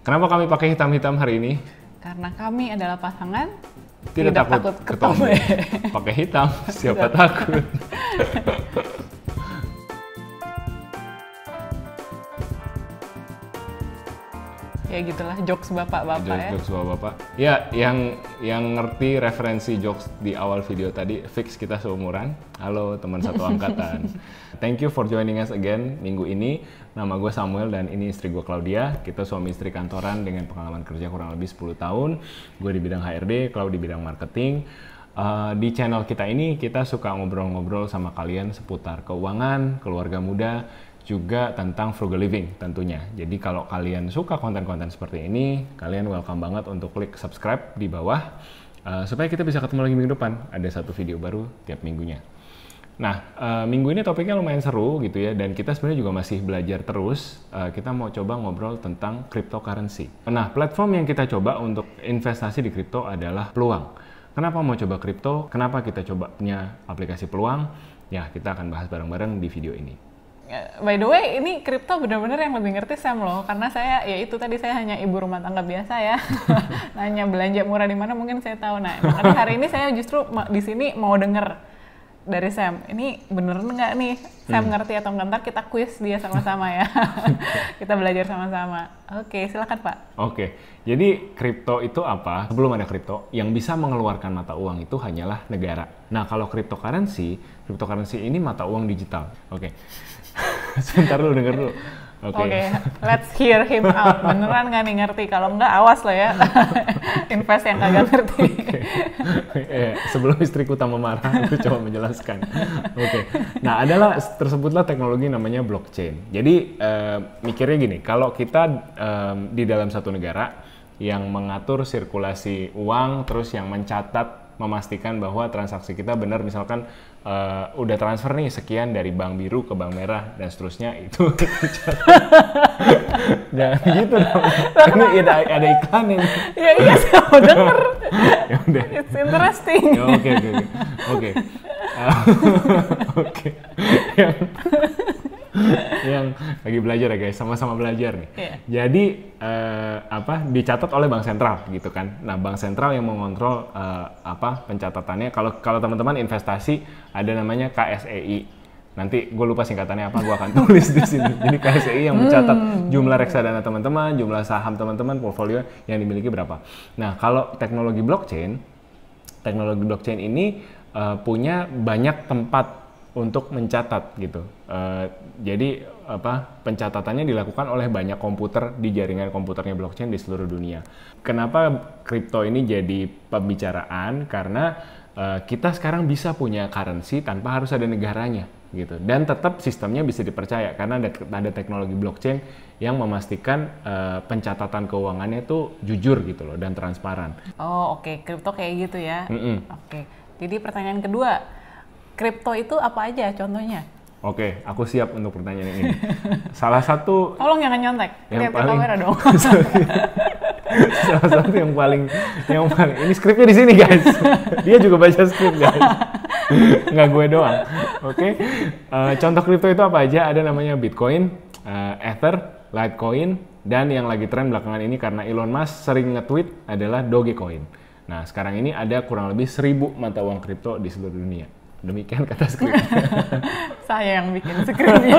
Kenapa kami pakai hitam-hitam hari ini? Karena kami adalah pasangan Tidak takut ketemu. Pakai hitam, siapa takut? Ya gitulah jokes bapak-bapak ya. Jokes bapak-bapak. Ya, yang ngerti referensi jokes di awal video tadi, fix kita seumuran. Halo teman satu angkatan. Thank you for joining us again minggu ini. Nama gue Samuel dan ini istri gue Claudia. Kita suami istri kantoran dengan pengalaman kerja kurang lebih 10 tahun. Gue di bidang HRD, Claudia di bidang marketing. Di channel kita ini kita suka ngobrol-ngobrol sama kalian seputar keuangan, keluarga muda, juga tentang frugal living tentunya. Jadi kalau kalian suka konten-konten seperti ini, kalian welcome banget untuk klik subscribe di bawah supaya kita bisa ketemu lagi minggu depan. Ada satu video baru tiap minggunya. Nah, minggu ini topiknya lumayan seru gitu ya, dan kita sebenarnya juga masih belajar terus. Kita mau coba ngobrol tentang cryptocurrency. Nah, platform yang kita coba untuk investasi di kripto adalah Peluang. Kenapa mau coba kripto? Kenapa kita coba punya aplikasi Peluang? Ya, kita akan bahas bareng-bareng di video ini. By the way, ini kripto benar-benar yang lebih ngerti Sam loh, karena saya ya itu tadi saya hanya ibu rumah tangga biasa ya. Nanya belanja murah di mana mungkin saya tahu. Nah, makanya hari ini saya justru di sini mau denger dari Sam. Ini bener nggak nih Sam ngerti atau nggak? Ntar kita quiz dia sama-sama ya. Kita belajar sama-sama. Oke, silakan Pak. Oke, jadi kripto itu apa? Sebelum ada kripto, yang bisa mengeluarkan mata uang itu hanyalah negara. Nah, kalau cryptocurrency ini mata uang digital. Oke. Sebentar dulu, denger dulu. Oke, let's hear him out. Beneran nggak nih ngerti? Kalau nggak, awas lo ya. Invest yang kagak ngerti. Sebelum istriku tambah marah, aku coba menjelaskan. Oke. Nah, tersebutlah teknologi namanya blockchain. Jadi, mikirnya gini, kalau kita di dalam satu negara yang mengatur sirkulasi uang, terus yang mencatat, memastikan bahwa transaksi kita benar, misalkan udah transfer nih sekian dari bank biru ke bank merah dan seterusnya, itu jangan gitu dong. Ini ada iklan ini. Ya iya, saya mau denger. Ya udah. It's interesting. Oke. Yang lagi belajar ya guys, sama-sama belajar nih. Yeah. Jadi dicatat oleh bank sentral gitu kan. Nah, bank sentral yang mengontrol pencatatannya. Kalau teman-teman investasi ada namanya KSEI. Nanti gue lupa singkatannya apa, gue akan tulis di sini. Jadi KSEI yang mencatat jumlah reksadana teman-teman, jumlah saham teman-teman, portfolio yang dimiliki berapa. Nah, kalau teknologi blockchain ini punya banyak tempat untuk mencatat gitu. Jadi pencatatannya dilakukan oleh banyak komputer di jaringan komputernya blockchain di seluruh dunia. Kenapa kripto ini jadi pembicaraan? Karena kita sekarang bisa punya currency tanpa harus ada negaranya gitu. Dan tetap sistemnya bisa dipercaya karena ada teknologi blockchain yang memastikan pencatatan keuangannya itu jujur gitu loh dan transparan. Oh, oke. Kripto kayak gitu ya. Oke. Jadi pertanyaan kedua, kripto itu apa aja contohnya? Oke, aku siap untuk pertanyaan ini. Salah satu... Tolong jangan nyontek, lihat kamera dong. Salah satu yang paling... Ini skripnya di sini guys. Dia juga baca skrip guys. Nggak gue doang. Oke. Contoh kripto itu apa aja? Ada namanya Bitcoin, Ether, Litecoin, dan yang lagi tren belakangan ini karena Elon Musk sering nge-tweet adalah Dogecoin. Nah, sekarang ini ada kurang lebih 1.000 mata uang kripto di seluruh dunia. Demikian kata skrip. Saya yang bikin skripnya.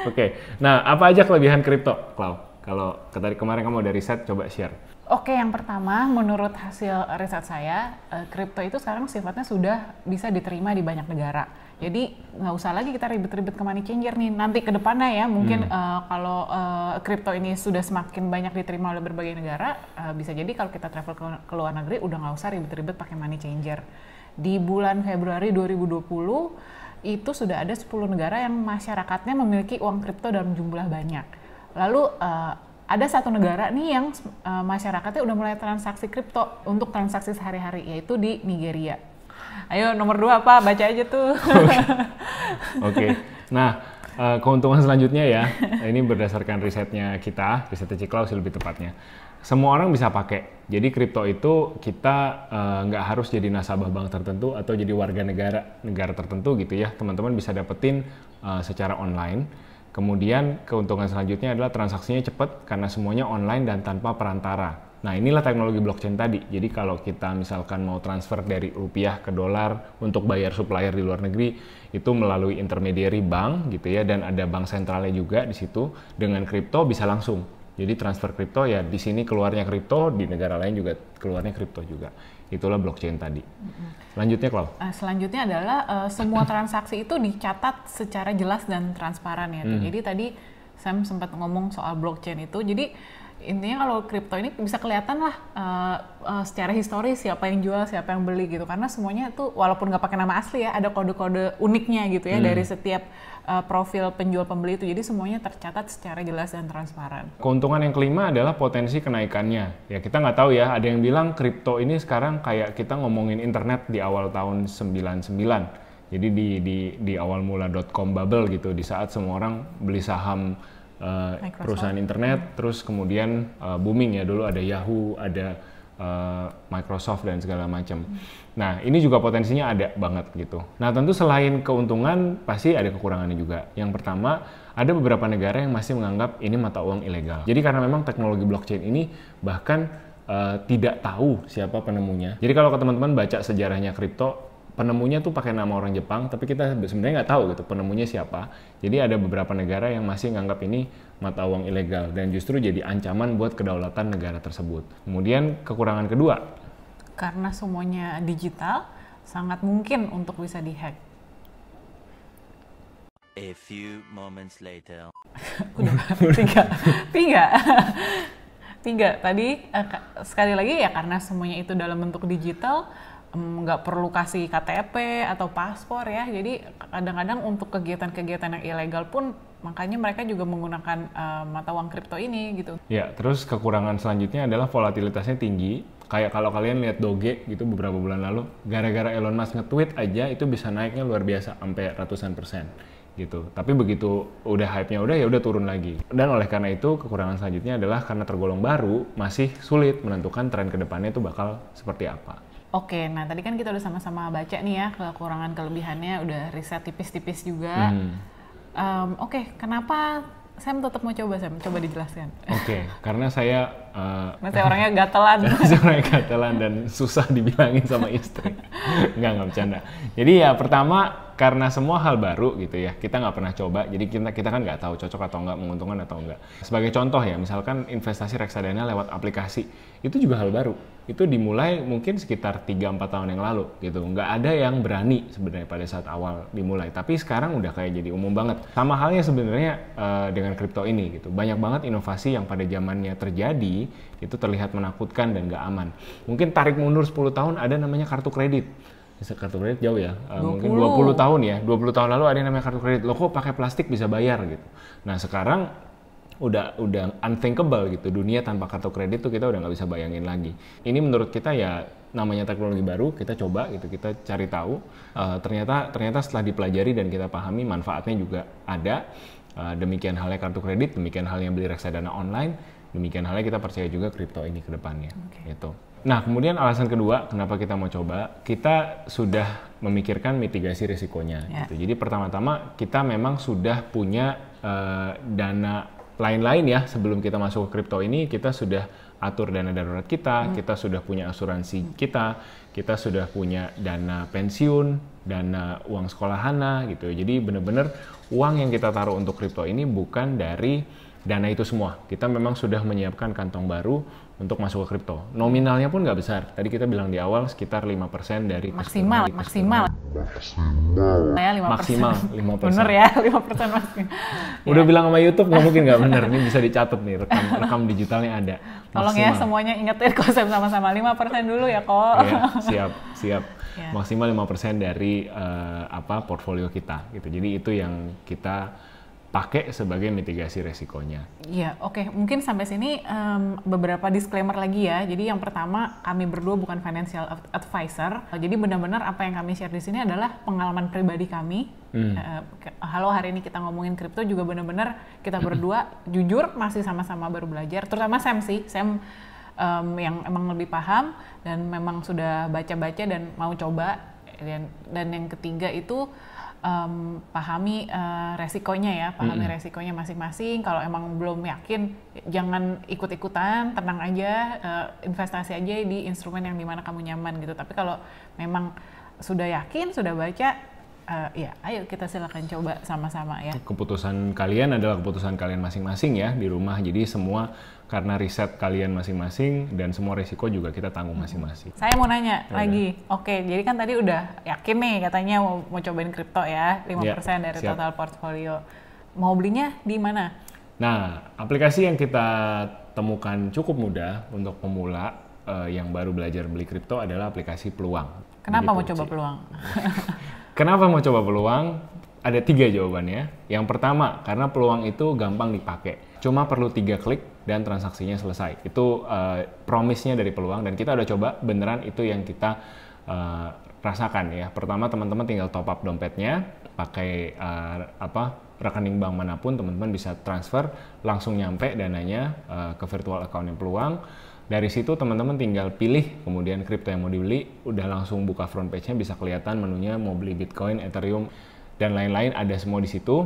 Oke. Nah, apa aja kelebihan kripto, Clau? Kalau tadi kemarin kamu udah riset, coba share. Oke, yang pertama, menurut hasil riset saya, kripto itu sekarang sifatnya sudah bisa diterima di banyak negara. Jadi nggak usah lagi kita ribet-ribet ke money changer nih. Nanti ke depannya ya, mungkin kalau kripto ini sudah semakin banyak diterima oleh berbagai negara, bisa jadi kalau kita travel ke luar negeri udah nggak usah ribet-ribet pakai money changer. Di bulan Februari 2020 itu sudah ada 10 negara yang masyarakatnya memiliki uang kripto dalam jumlah banyak. Lalu ada satu negara nih yang masyarakatnya udah mulai transaksi kripto untuk transaksi sehari-hari, yaitu di Nigeria. Ayo nomor 2 apa? Baca aja tuh. Oke. Nah, keuntungan selanjutnya ya, ini berdasarkan risetnya Ciklau sih lebih tepatnya. Semua orang bisa pakai. Jadi kripto itu kita nggak harus jadi nasabah bank tertentu atau jadi warga negara tertentu gitu ya. Teman-teman bisa dapetin secara online. Kemudian keuntungan selanjutnya adalah transaksinya cepat karena semuanya online dan tanpa perantara. Nah, inilah teknologi blockchain tadi. Jadi kalau kita misalkan mau transfer dari rupiah ke dolar untuk bayar supplier di luar negeri, itu melalui intermediary bank gitu ya, dan ada bank sentralnya juga di situ. Dengan kripto bisa langsung. Jadi transfer kripto ya di sini keluarnya kripto, di negara lain juga keluarnya kripto juga. Itulah blockchain tadi. Selanjutnya, Klau. Selanjutnya adalah semua transaksi itu dicatat secara jelas dan transparan ya. Jadi tadi Sam sempat ngomong soal blockchain itu. Jadi intinya kalau kripto ini bisa kelihatan lah secara historis siapa yang jual, siapa yang beli gitu. Karena semuanya itu walaupun nggak pakai nama asli ya, ada kode-kode uniknya gitu ya dari setiap profil penjual pembeli itu. Jadi semuanya tercatat secara jelas dan transparan. Keuntungan yang kelima adalah potensi kenaikannya. Ya kita nggak tahu ya, ada yang bilang kripto ini sekarang kayak kita ngomongin internet di awal tahun 99. Jadi di awal mula .com bubble gitu, di saat semua orang beli saham perusahaan internet, terus kemudian booming ya, dulu ada Yahoo, ada Microsoft dan segala macam. Nah, ini juga potensinya ada banget gitu. Nah, tentu selain keuntungan pasti ada kekurangannya juga. Yang pertama, ada beberapa negara yang masih menganggap ini mata uang ilegal. Jadi karena memang teknologi blockchain ini bahkan tidak tahu siapa penemunya. Jadi kalau teman-teman baca sejarahnya kripto, penemunya tuh pakai nama orang Jepang, tapi kita sebenarnya nggak tahu gitu penemunya siapa. Jadi ada beberapa negara yang masih nganggap ini mata uang ilegal dan justru jadi ancaman buat kedaulatan negara tersebut. Kemudian kekurangan kedua, karena semuanya digital, sangat mungkin untuk bisa dihack. A few moments later. Udah tiga. Tadi sekali lagi ya karena semuanya itu dalam bentuk digital, nggak perlu kasih KTP atau paspor ya. Jadi kadang-kadang untuk kegiatan-kegiatan yang ilegal pun makanya mereka juga menggunakan mata uang kripto ini gitu. Ya, terus kekurangan selanjutnya adalah volatilitasnya tinggi. Kayak kalau kalian lihat Doge gitu beberapa bulan lalu, gara-gara Elon Musk nge-tweet aja itu bisa naiknya luar biasa sampai ratusan persen gitu. Tapi begitu udah hype-nya ya udah turun lagi. Dan oleh karena itu kekurangan selanjutnya adalah karena tergolong baru, masih sulit menentukan tren kedepannya itu bakal seperti apa. Oke, nah tadi kan kita udah sama-sama baca nih ya kekurangan kelebihannya, udah riset tipis-tipis juga. Oke, kenapa Sam tetap mau coba, Sam? Coba dijelaskan. Oke, karena saya saya orangnya gatelan. Saya orangnya gatelan dan susah dibilangin sama istri. Nggak bercanda. Jadi ya pertama karena semua hal baru gitu ya, kita nggak pernah coba, jadi kita kan nggak tahu cocok atau nggak, menguntungkan atau nggak. Sebagai contoh ya, misalkan investasi reksadana lewat aplikasi, itu juga hal baru. Itu dimulai mungkin sekitar 3-4 tahun yang lalu gitu. Nggak ada yang berani sebenarnya pada saat awal dimulai, tapi sekarang udah kayak jadi umum banget. Sama halnya sebenarnya dengan kripto ini gitu. Banyak banget inovasi yang pada zamannya terjadi, itu terlihat menakutkan dan nggak aman. Mungkin tarik mundur 10 tahun ada namanya kartu kredit. Kartu kredit jauh ya, mungkin 20 tahun ya, 20 tahun lalu ada yang namanya kartu kredit, lo kok pakai plastik bisa bayar gitu. Nah sekarang udah unthinkable gitu, dunia tanpa kartu kredit tuh kita udah nggak bisa bayangin lagi. Ini menurut kita ya namanya teknologi baru, kita coba gitu, kita cari tahu, ternyata setelah dipelajari dan kita pahami manfaatnya juga ada. Demikian halnya kartu kredit, demikian halnya beli reksadana online, demikian halnya kita percaya juga kripto ini ke depannya. Gitu. Nah, kemudian alasan kedua kenapa kita mau coba, kita sudah memikirkan mitigasi risikonya. Gitu. Jadi pertama-tama kita memang sudah punya dana lain-lain ya sebelum kita masuk ke kripto ini, kita sudah atur dana darurat kita sudah punya asuransi kita sudah punya dana pensiun, dana uang sekolah anak gitu. Jadi benar-benar uang yang kita taruh untuk kripto ini bukan dari dana itu semua. Kita memang sudah menyiapkan kantong baru untuk masuk ke kripto. Nominalnya pun nggak besar. Tadi kita bilang di awal sekitar 5% dari maksimal. Ya, 5%. Maksimal 5%. Bener ya, 5% maksimal. Udah bilang sama YouTube nggak mungkin nggak bener. Ini bisa dicatat nih, rekam digitalnya ada. Tolong ya semuanya ingetin konsep sama-sama. 5% dulu ya kok. Ya, siap. Maksimal 5% dari portfolio kita gitu. Jadi itu yang kita pakai sebagai mitigasi resikonya. Iya, oke. Mungkin sampai sini beberapa disclaimer lagi ya. Jadi yang pertama, kami berdua bukan financial advisor. Jadi benar-benar apa yang kami share di sini adalah pengalaman pribadi kami. Halo, hari ini kita ngomongin kripto juga benar-benar kita berdua jujur masih sama-sama baru belajar. Terutama Sam sih, Sam yang emang lebih paham dan memang sudah baca-baca dan mau coba. Dan yang ketiga itu pahami resikonya ya, pahami resikonya masing-masing. Kalau emang belum yakin, jangan ikut-ikutan, tenang aja, investasi aja di instrumen yang dimana kamu nyaman gitu. Tapi kalau memang sudah yakin, sudah baca, ya ayo kita silakan coba sama-sama ya. Keputusan kalian adalah keputusan kalian masing-masing ya di rumah. Jadi semua karena riset kalian masing-masing dan semua risiko juga kita tanggung masing-masing. Saya mau nanya lagi, oke, jadi kan tadi udah yakin nih katanya mau cobain kripto ya, 5% dari siap. total portfolio. Mau belinya di mana? Nah, aplikasi yang kita temukan cukup mudah untuk pemula yang baru belajar beli kripto adalah aplikasi Peluang. Kenapa Begitu, mau coba Ci. Peluang? Kenapa mau coba Peluang? Ada 3 jawabannya. Yang pertama, karena Peluang itu gampang dipakai. Cuma perlu 3 klik dan transaksinya selesai. Itu promise-nya dari Peluang dan kita udah coba, beneran itu yang kita rasakan ya. Pertama, teman-teman tinggal top up dompetnya, pakai rekening bank manapun, teman-teman bisa transfer, langsung nyampe dananya ke virtual account-nya Peluang. Dari situ teman-teman tinggal pilih kemudian kripto yang mau dibeli, udah langsung buka front page-nya, bisa kelihatan menunya mau beli Bitcoin, Ethereum, dan lain-lain ada semua di situ.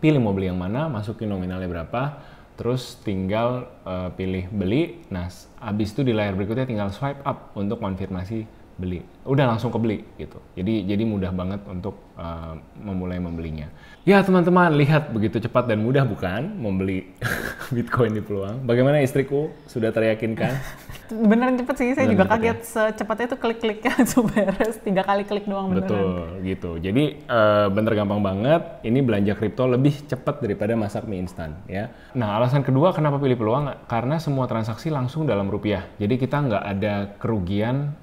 Pilih mau beli yang mana, masukin nominalnya berapa, terus tinggal pilih beli. Nah, habis itu di layar berikutnya tinggal swipe up untuk konfirmasi beli. Udah langsung kebeli gitu. Jadi mudah banget untuk memulai membelinya. Ya teman-teman, lihat begitu cepat dan mudah bukan membeli Bitcoin di Peluang. Bagaimana istriku? Sudah teryakinkan? Beneran cepet sih, saya Beneran juga cepet kaget secepatnya itu klik-kliknya langsung beres, 3 kali klik doang beneran. Betul, gitu. Jadi bener gampang banget, ini belanja kripto lebih cepat daripada masak mie instan ya. Nah, alasan kedua kenapa pilih Peluang, karena semua transaksi langsung dalam rupiah. Jadi kita nggak ada kerugian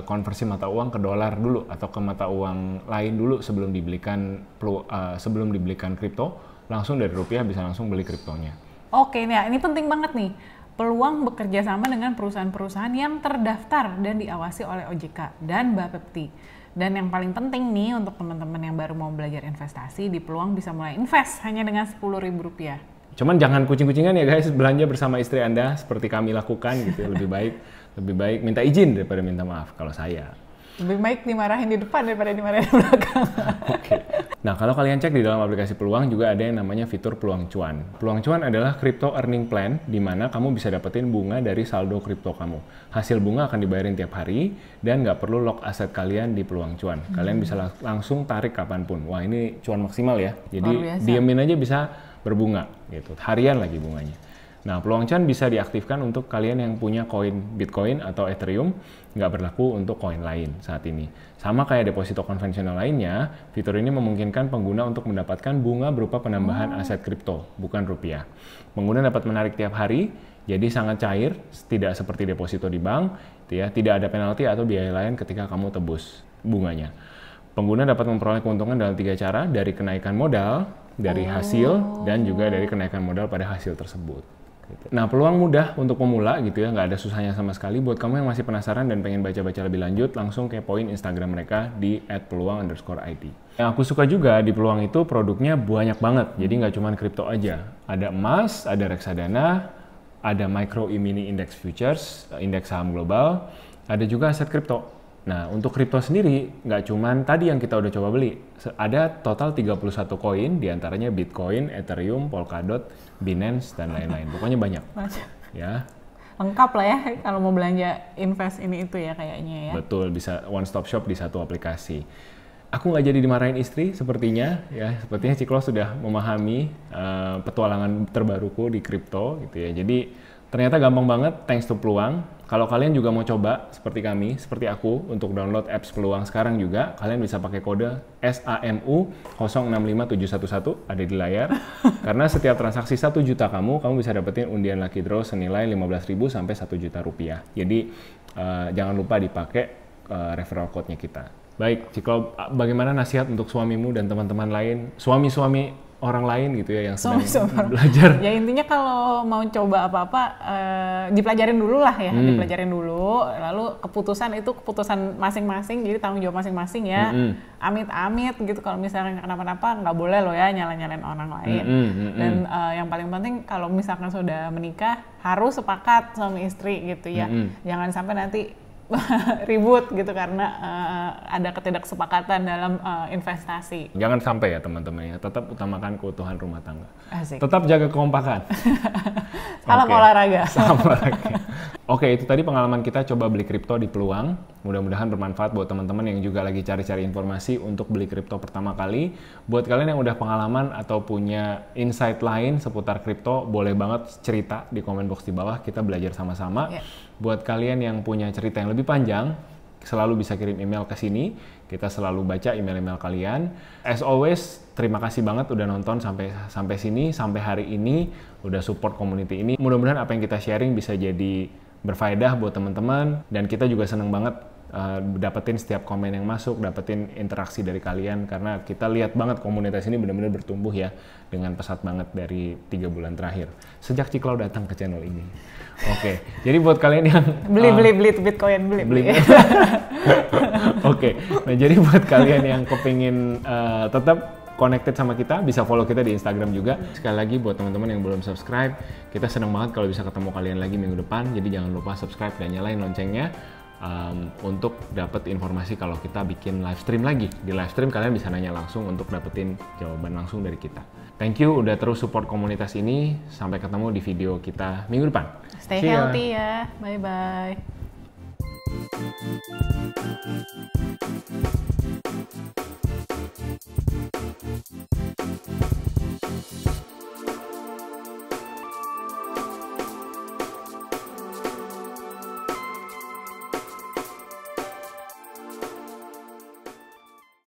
konversi mata uang ke dolar dulu atau ke mata uang lain dulu sebelum dibelikan kripto, langsung dari rupiah bisa langsung beli kriptonya. Oke, nah ini penting banget nih. Peluang bekerja sama dengan perusahaan-perusahaan yang terdaftar dan diawasi oleh OJK dan Bapepti. Dan yang paling penting nih untuk teman-teman yang baru mau belajar investasi, di Peluang bisa mulai invest hanya dengan Rp10.000. Cuman jangan kucing-kucingan ya guys, belanja bersama istri Anda seperti kami lakukan gitu ya. Lebih baik minta izin daripada minta maaf kalau saya. Lebih baik dimarahin di depan daripada dimarahin di belakang. Oke. Nah, kalau kalian cek di dalam aplikasi Peluang juga ada yang namanya fitur Peluang Cuan. Peluang Cuan adalah crypto earning plan di mana kamu bisa dapetin bunga dari saldo kripto kamu. Hasil bunga akan dibayarin tiap hari dan nggak perlu lock aset kalian di Peluang Cuan. Kalian bisa langsung tarik kapanpun. Wah, ini cuan maksimal ya. Jadi diemin aja bisa berbunga gitu. Harian lagi bunganya. Nah, Peluang Cuan bisa diaktifkan untuk kalian yang punya koin Bitcoin atau Ethereum, nggak berlaku untuk koin lain saat ini. Sama kayak deposito konvensional lainnya, fitur ini memungkinkan pengguna untuk mendapatkan bunga berupa penambahan aset kripto, bukan rupiah. Pengguna dapat menarik tiap hari, jadi sangat cair, tidak seperti deposito di bank, ya, tidak ada penalti atau biaya lain ketika kamu tebus bunganya. Pengguna dapat memperoleh keuntungan dalam 3 cara, dari kenaikan modal, dari hasil, dan juga dari kenaikan modal pada hasil tersebut. Nah, Peluang mudah untuk pemula gitu ya, nggak ada susahnya sama sekali. Buat kamu yang masih penasaran dan pengen baca-baca lebih lanjut, langsung kepoin Instagram mereka di @peluang_id. Yang aku suka juga di Peluang itu produknya banyak banget, jadi nggak cuma kripto aja. Ada emas, ada reksadana, ada micro e-mini index futures, indeks saham global, ada juga aset kripto. Nah, untuk kripto sendiri, nggak cuman tadi yang kita udah coba beli. Ada total 31 koin, diantaranya Bitcoin, Ethereum, Polkadot, Binance, dan lain-lain. Pokoknya banyak. Ya. Lengkap lah ya, kalau mau belanja invest ini itu ya kayaknya ya. Betul, bisa one stop shop di satu aplikasi. Aku nggak jadi dimarahin istri, sepertinya. Ya, sepertinya Ciklo sudah memahami petualangan terbaruku di kripto, gitu ya. Jadi, ternyata gampang banget, thanks to Peluang. Kalau kalian juga mau coba seperti kami, seperti aku, untuk download apps Peluang sekarang juga, kalian bisa pakai kode SAMU 065711, ada di layar. Karena setiap transaksi 1 juta kamu bisa dapetin undian Lucky Draw senilai 15.000 sampai 1 juta rupiah. Jadi jangan lupa dipakai referral code-nya kita. Baik, Ciklo, bagaimana nasihat untuk suamimu dan teman-teman lain, suami-suami orang lain gitu ya yang sedang belajar? Ya intinya kalau mau coba apa-apa dipelajarin dulu lah ya, dipelajarin dulu. Lalu keputusan itu keputusan masing-masing, jadi tanggung jawab masing-masing ya. Amit-amit gitu, kalau misalnya kenapa-napa nggak boleh loh ya nyalain orang lain. Dan yang paling penting kalau misalkan sudah menikah harus sepakat suami istri gitu ya. Jangan sampai nanti ribut gitu karena ada ketidaksepakatan dalam investasi. Jangan sampai ya teman-teman ya, tetap utamakan keutuhan rumah tangga. Asik. Tetap jaga kekompakan. Salam Oke. olahraga. Salam olahraga. Oke, itu tadi pengalaman kita coba beli kripto di Peluang. Mudah-mudahan bermanfaat buat teman-teman yang juga lagi cari-cari informasi untuk beli kripto pertama kali. Buat kalian yang udah pengalaman atau punya insight lain seputar kripto, boleh banget cerita di komen box di bawah, kita belajar sama-sama. Yeah. Buat kalian yang punya cerita yang lebih panjang, selalu bisa kirim email ke sini. Kita selalu baca email-email kalian. As always, terima kasih banget udah nonton sampai sini, sampai hari ini, udah support community ini. Mudah-mudahan apa yang kita sharing bisa jadi berfaedah buat teman-teman, dan kita juga seneng banget dapetin setiap komen yang masuk, dapetin interaksi dari kalian, karena kita lihat banget komunitas ini benar-benar bertumbuh ya dengan pesat banget dari 3 bulan terakhir sejak Ciklau datang ke channel ini. Oke, jadi buat kalian yang beli Bitcoin beli. Oke, nah jadi buat kalian yang kepingin tetap connected sama kita, bisa follow kita di Instagram juga. Sekali lagi buat teman-teman yang belum subscribe, kita senang banget kalau bisa ketemu kalian lagi minggu depan. Jadi jangan lupa subscribe dan nyalain loncengnya untuk dapat informasi kalau kita bikin live stream lagi. Di live stream kalian bisa nanya langsung untuk dapetin jawaban langsung dari kita. Thank you udah terus support komunitas ini. Sampai ketemu di video kita minggu depan. Stay See ya. healthy ya. Bye-bye.